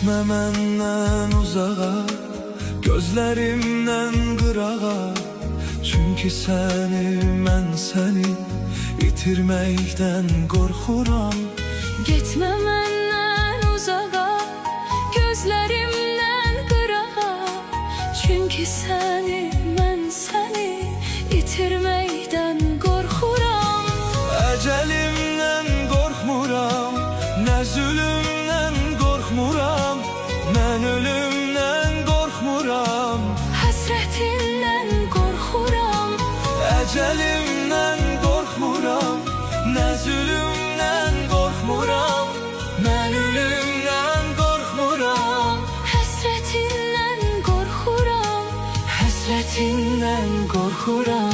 Getmə məndən uzağa, gözlərimdən qırağa. Çünki səni, mən səni itirməkdən qorxuram. Getmə məndən uzağa, gözlərimdən qırağa. Çünki səni, mən səni itirməkdən qorxuram. Əcəlimdən qorxmuram, nə zülümdən qorxmuram. Mən ölümdən qorxmuram, həsrətindən qorxuram. Əcəlimdən qorxmuram, nə zülümdən qorxmuram. Mən ölümdən qorxmuram, Həsrətindən qorxuram. həsrətindən qorxuram.